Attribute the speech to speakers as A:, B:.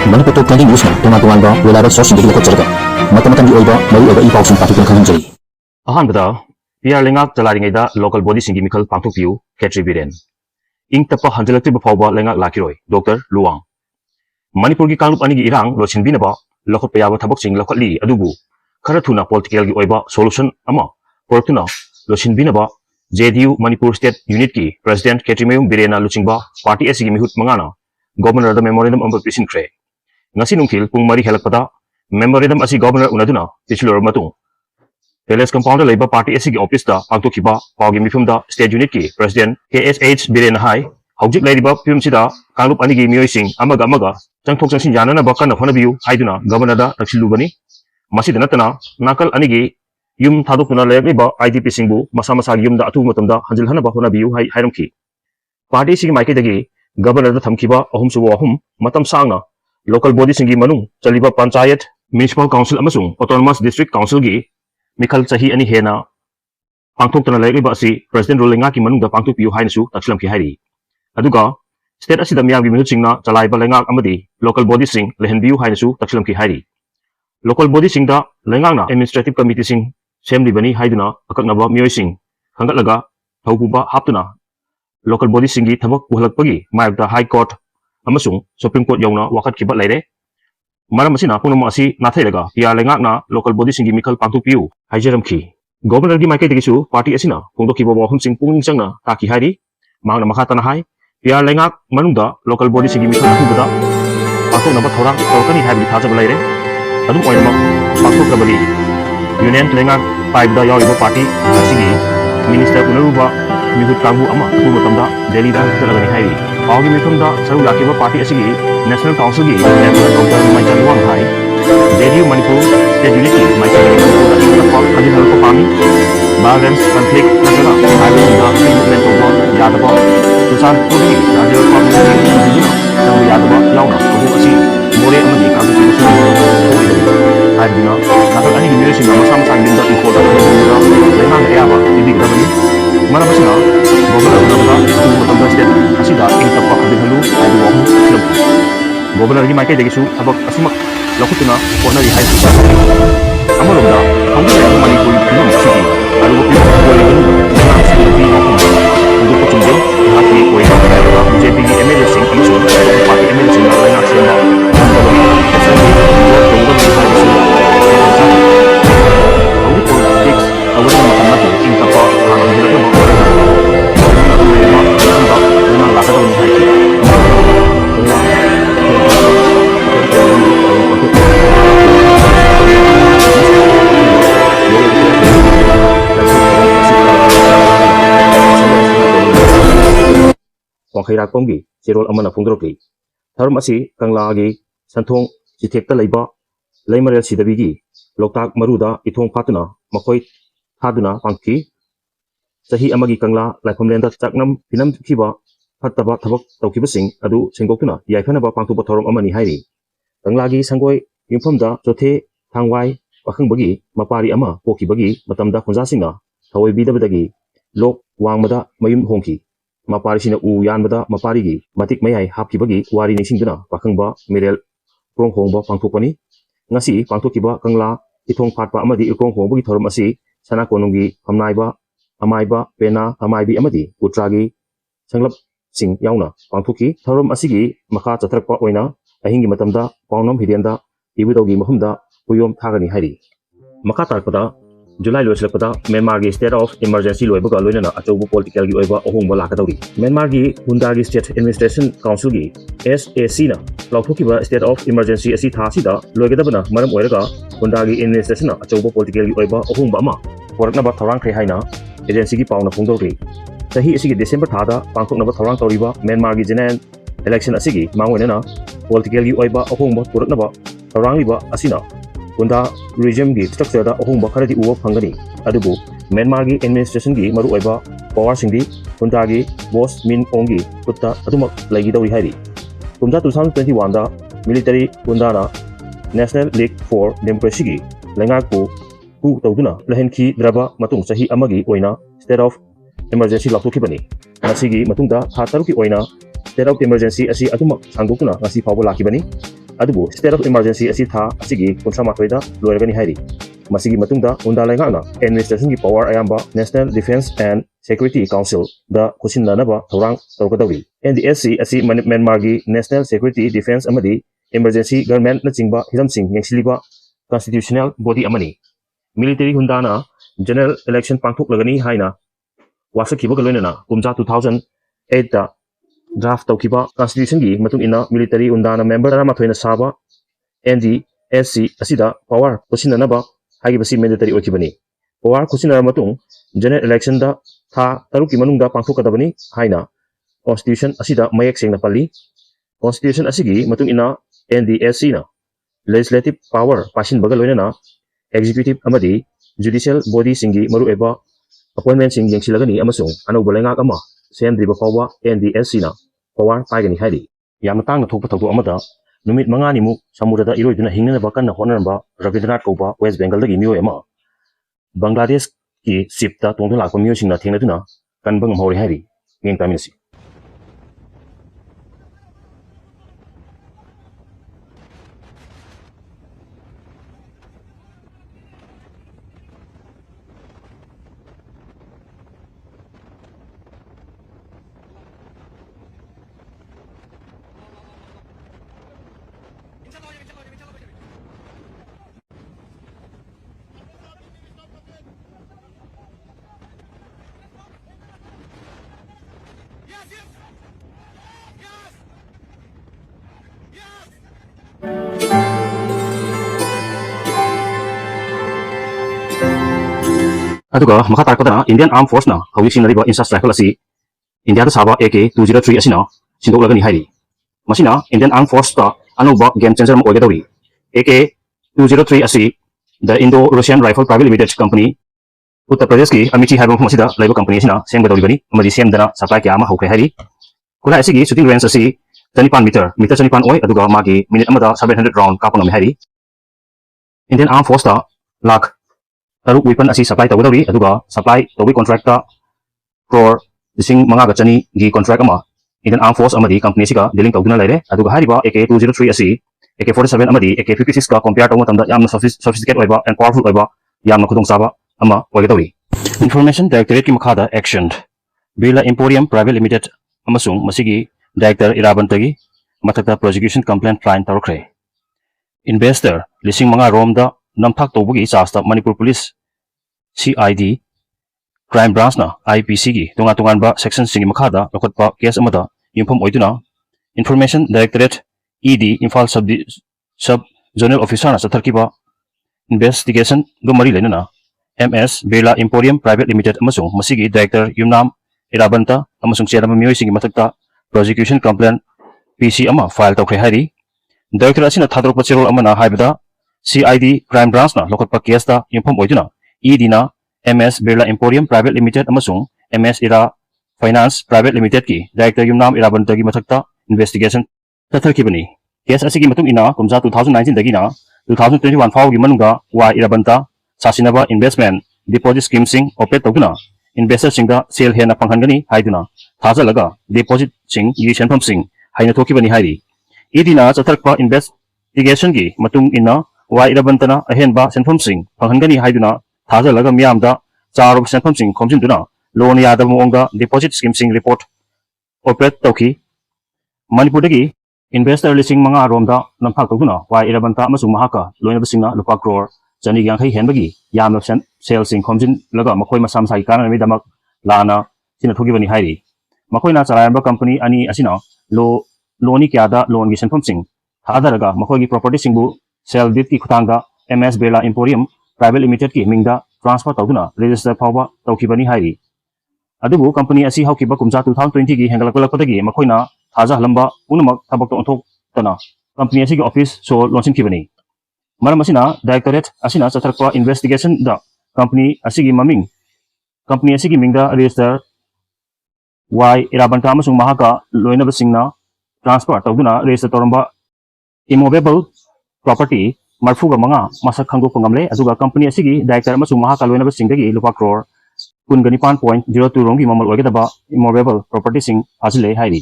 A: Manipur Top Trending News tunga-tunga wala source ng ko charga. Mata-matang oiba maru oiba ipaw sing patutong kangjari.
B: Ahanbada PR lengak jalari local body singi mikal pangtuk view Ketri Biren. Ing tapa hanjalakti bapawba lengak lakiroi Dr. Luang. Manipur gi kanglup ani gi irang losin binaba lokot payaba thabak sing lokot li adubu khara thuna political gi oiba solution ama portuna losin binaba JDU Manipur State Unit ki President Ketri Birena luchingba party SG mihut mangana Governor da memorandum amba pisin kre. Ngasi nungkil pung mari helakpada memorandum asi governor unaduna tichilor matung Palace compound labor party SG office da pangtukhiba pawgi mifum da state unit ki president KSH Birena hai hawjik laiba film sida kanglup ani gi mioi sing amaga changthok changsin yanana ba kana honabiu haiduna governor da taksilubani masida natana nakal ani gi yum thadokuna laiba IDP singbu masa gi yum da atu matamda hanjil hanaba honabiu hai hairamki party sing maike dagi governor da thamkiba ahum matam sangna local body singi manung chaliba panchayat municipal council amasung autonomous district council gi Mikal Chahi ani hena pangthok tana laiba asi president rolinga ki manung da pangthok piu hainasu takslam ki hairi aduga state asida miyam gi minut singna chalaiba lengak amadi local body sing lehen biu hainasu takslam ki hairi local body sing da lengak na administrative committee sing semli bani haiduna akaknaba mioi sing hangatlaga thaupuba haptuna local body singi thabak puhalakpagi mayakda high court amasung supreme court yauna wakat kibat laire maram asina punama asi nathailaga PR lengak na local body singi mikal pangthok piu haijaramki governor gi maikai degisu party asina pungdoki bobo hum sing pungning changna taki hairi mangna makhatana hai PR lengak manungda local body singi mikal hubada pangthok naba thorang torkani habi thajab laire adum oinama pangthok rabali union lengak paibda yawiba party asigi minister unaruba mihut kangbu ama tu matamda Delhi da talagani hairi pawgi mithumda saru lakiba party asigi national council gi member Dr. Manipur Wang hai JDU Manipur State Unit ki Manipur da hajin halko pami balance conflict naga hairi da movement over yadaba tusan pudi radio public di saru yadaba yauna ko asi more amadi ka su su hairi na naga ani gi singa masam sanginda important da leman ayaba idi grabani mana masina governor unabda state asida ingta pa kadhalu ai wo film governor gi maikai degisu abak asimak lakutuna ponari hai amoromda hongda manipur film city alu film gole ganu city udu pochungde hati koi ka JP gi MLA sing amusu party MLA sing lana semba Khairak pomgi sirol amana phungdrokli tharum asi kanglagi santhong chithekta leiba leimarel sidabigi loktak maruda ithong phatuna makoi thaduna pangki sahi amagi kangla laifamlenda chaknam pinam khiba phattaba thabak tawkibasing adu sengdoktuna yaifana pangtuba thorom amani hairi kanglagi sangoi yumphomda chothe thangwai pakhangbagi mapari ama pokibagi matamda khunjasinga thawai bidabadagi lok wangmada mayum hongki mapari sina u yanbada mapari gi matik mayai hapkibagi wari nisingduna pakhangba mirel krong hongba pangthokpani ngasi pangthokiba kangla ithong phatpa amadi krong hongbagi thorum asi sana konungi hamnaiba amaiba pena amaibi amadi utragi sanglap sing yauna pangthoki thorum asigi makha chatrakpa oina ahingi matamda pawnam hidenda ibudawgi mahumda puyom thagani hairi makha tarpada July loislakpada Myanmar gi state of emergency loibaga loinana achobu political gi oiba ohungba lakadawri Myanmar gi Indiagi state administration council gi SAC na lauthokiba state of emergency asi thasida loigadabana maram oiraga Indiagi administration na achobu political gi oiba ohungba ama poraknaba thorang khre haina agency gi pauna phungdawri sahi asigi December thada pangthoknaba thorang tawriba Myanmar gi general election asigi mangoinana political gi oiba ohungba poraknaba thorang liba asina Unda regime gi structure da ohungba kharadi uwa phangani adubu Myanmar gi administration gi maru oiba power singdi unda gi boss min ongi putta adumak lagi dawri hairi unda 2021 da military unda na National League for Democracy gi lengak ku tawduna lahenki draba matung sahi amagi oina state of emergency laktokibani nasigi matungda tha taruki oina state of emergency asi atumak sangdokuna ngasi fawba lakibani Adubu state of emergency asi tha asigi kunsa mathoida loiragani hairi masigi matungda unda laingana administration gi power ayamba National Defense and Security Council da khusinanaba thorang tawkadawi NDSC asi Myanmar gi National Security Defense amadi emergency government na chingba hiramsing yengsiliba constitutional body amani military hundana general election pangthok lagani haina wasakhiba galonena kumja 2008 da draft tawkiba constitution gi matung ina military undana member ara mathoina saba NDSC asida power khusinanaba hagibasi mandatory okibani power khusinara matung general election da tha taruki manungda pangthokadabani haina constitution asida mayak sengna pali constitution asigi matung ina NDSC na legislative power pasin bagal loina executive amadi judicial body singi maru eba appointment sing yengsilagani amasung Anouba Leipak ama semdriba fawba NDSC na power paigani hairi yamna tangna thokpa thawdo amada numit mangani mu samudada iroiduna hingnaba kanna honaramba Rabindranath Koba West Bengal dagi miyo ama Bangladesh ki sipta tongdo lakpa miyo singna thengnaduna kanba ngamhori hairi ngeng taminasi Aduga makha tarkadana Indian Armed Force na hawik sinariba insas rifle asi India da saba AK-203 asina sindolagani hairi masina Indian Armed Force ta Anouba game changer ma oigadawi AK-203 asi the Indo-Russian Rifle Private Limited Company Uttar Pradesh ki Amichi haiba masida laiba company asina semgadawri bani amadi semdana supply kya ama hawkre hairi kula asigi shooting range asi 25 meter 25 oi aduga magi minute amada 700 round kapangami hairi Indian Armed Force ta lakh taruk weapon asi supply tawdawi aduga supply tawi contract ta crore lising manga gachani gi contract ama Indian Armed Force amadi company siga dealing tawduna laire aduga hariba AK-203 asi AK-47 amadi AK-56 ka compare tawma tamda yamna sophisticated oiba and powerful oiba yamna khudong saba ama oigadawi Information Directorate ki makhada action Birla Emporium Private Limited amasung masigi director irabantagi mathakta prosecution complaint file tawkre investor lising manga rom da namthak tawbugi charge Manipur Police CID crime branch na IPC gi tungan ba section singi makhada lokatpa case amada yumpham oiduna Information Directorate ED Imphal sub zonal officer na satharkiba investigation gumari lenana MS Birla Emporium Private Limited amasung masigi director yumnam irabanta amasung chairman miyoi singi mathakta prosecution complaint PC ama file tawkre hari director asina thadrokpa cherol amana haibada CID crime branch na lokatpa case ta yumpham oiduna ED na MS Birla Emporium Private Limited amasung MS Ira Finance Private Limited ki director yumnam irabantagi mathakta investigation tatharkibani case asigi matung ina kumja 2019 dagi na 2021 fau gi manunga wa irabanta sasinaba investment deposit scheme sing operate tawduna investor singda sale hena panghangani haiduna thajalaga deposit sing yi senpham sing haina thokibani hairi idina chatharkpa investigation gi matung ina wa irabantana ahenba senpham sing panghangani haiduna thajalaga miyamda charob senpham sing khomjinduna loan yada monga deposit scheme sing report operate tawki Manipur dagi investor lising manga romda namphak tawduna wa irabanta amasung mahaka loina basingna lupa crore jani yankhai henbagi yamna sale sing khomjin laga makoi masam sai kana mi damak lana sina thogibani hairi makoina charayamba company ani asina loni kyada loan gi senpham sing thadaraga makoi gi property singbu sale deed ki khutanga MS Birla Emporium Private Limited ki mingda transfer tawduna register phawba tawkibani hairi adubu company asi hawkiba kumja 2020 gi hengalakpalakpadagi makoina thaja halamba unamak thabak onthok tana company asi gi office so launching kibani maram asina directorate asina chatharkpa investigation da company asi gi maming company asi gi mingda register y irabanta amasung mahaka loinaba singna transfer tawduna register toramba immovable property marfuga manga masak khangdu pangamle aduga company asi gi director amasung mahaka loinaba singdagi lupa crore 19.02 rongi mamal oigedaba immovable property sing hajile hairi